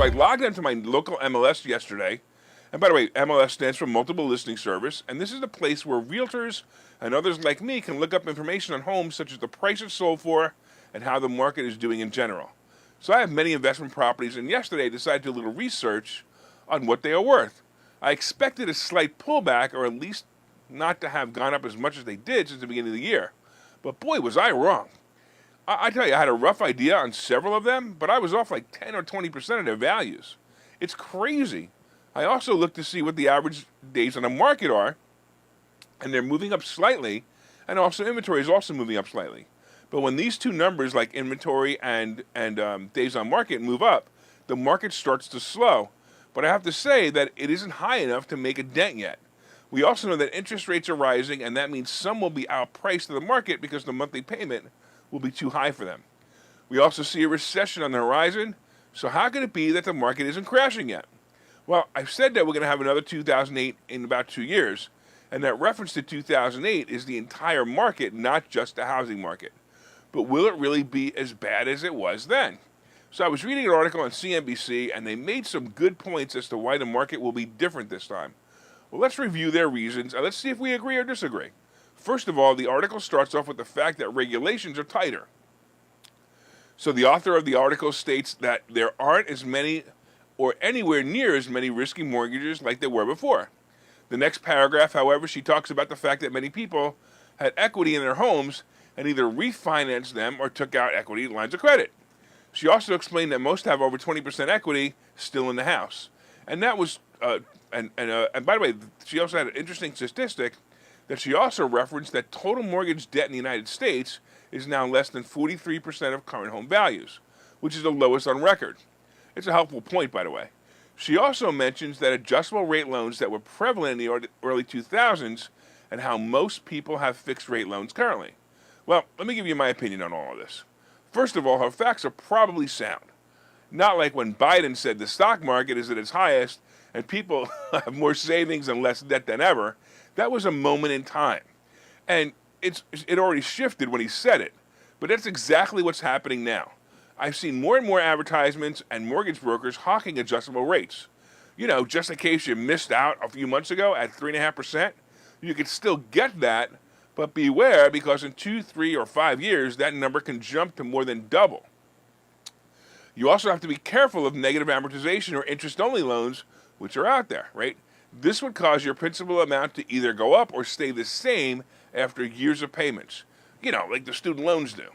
I logged into my local MLS yesterday. And by the way, MLS stands for Multiple Listing Service, and this is the place where realtors and others like me can look up information on homes such as the price it's sold for and how the market is doing in general. So I have many investment properties, and yesterday I decided to do a little research on what they are worth. I expected a slight pullback, or at least not to have gone up as much as they did since the beginning of the year. But boy, was I wrong. I tell you, I had a rough idea on several of them, but I was off like 10 or 20% of their values. It's crazy. I also looked to see what the average days on the market are, and they're moving up slightly, and also inventory is also moving up slightly. But when these two numbers, like inventory and days on market, move up, the market starts to slow. But I have to say that it isn't high enough to make a dent yet. We also know that interest rates are rising, and that means some will be outpriced to the market because the monthly payment will be too high for them. We also see a recession on the horizon, so how could it be that the market isn't crashing yet? Well, I've said that we're going to have another 2008 in about 2 years, and that reference to 2008 is the entire market, not just the housing market. But will it really be as bad as it was then? So I was reading an article on CNBC, and they made some good points as to why the market will be different this time. Well, let's review their reasons, and let's see if we agree or disagree. First of all, the article starts off with the fact that regulations are tighter. So the author of the article states that there aren't as many or anywhere near as many risky mortgages like there were before. The next paragraph, however, she talks about the fact that many people had equity in their homes and either refinanced them or took out equity lines of credit. She also explained that most have over 20% equity still in the house. And that was, and by the way, she also had an interesting statistic that she also referenced that total mortgage debt in the United States is now less than 43% of current home values, which is the lowest on record. It's a helpful point, by the way. She also mentions that adjustable rate loans that were prevalent in the early 2000s and how most people have fixed rate loans currently. Well, let me give you my opinion on all of this. First of all, her facts are probably sound. Not like when Biden said the stock market is at its highest and people have more savings and less debt than ever. That was a moment in time. And it already shifted when he said it. But that's exactly what's happening now. I've seen more and more advertisements and mortgage brokers hawking adjustable rates. You know, just in case you missed out a few months ago at 3.5%, you could still get that, but beware because in 2, 3, or 5 years, that number can jump to more than double. You also have to be careful of negative amortization or interest-only loans, which are out there, right? This would cause your principal amount to either go up or stay the same after years of payments, you know, like the student loans do.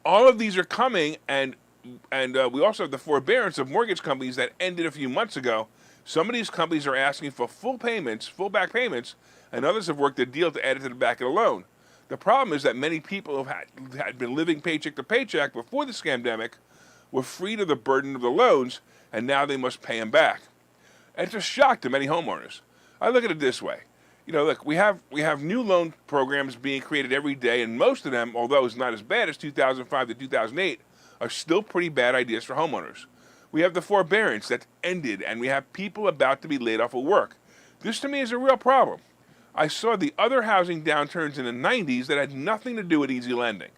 All of these are coming, and we also have the forbearance of mortgage companies that ended a few months ago. Some of these companies are asking for full payments, full back payments, and others have worked a deal to add it to the back of the loan. The problem is that many people who had been living paycheck to paycheck before the scamdemic were freed of the burden of the loans, and now they must pay them back. And it's a shock to many homeowners. I look at it this way. You know, look, we have new loan programs being created every day, and most of them, although it's not as bad as 2005 to 2008, are still pretty bad ideas for homeowners. We have the forbearance that's ended, and we have people about to be laid off of work. This, to me, is a real problem. I saw the other housing downturns in the 90s that had nothing to do with easy lending.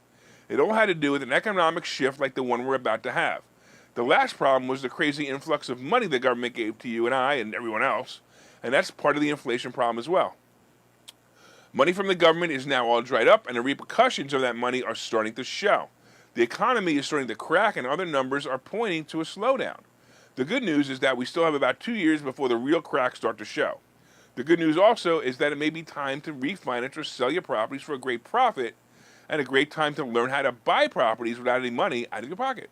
It all had to do with an economic shift like the one we're about to have. The last problem was the crazy influx of money the government gave to you and I and everyone else, and that's part of the inflation problem as well. Money from the government is now all dried up, and the repercussions of that money are starting to show. The economy is starting to crack, and other numbers are pointing to a slowdown. The good news is that we still have about 2 years before the real cracks start to show. The good news also is that it may be time to refinance or sell your properties for a great profit, and a great time to learn how to buy properties without any money out of your pocket.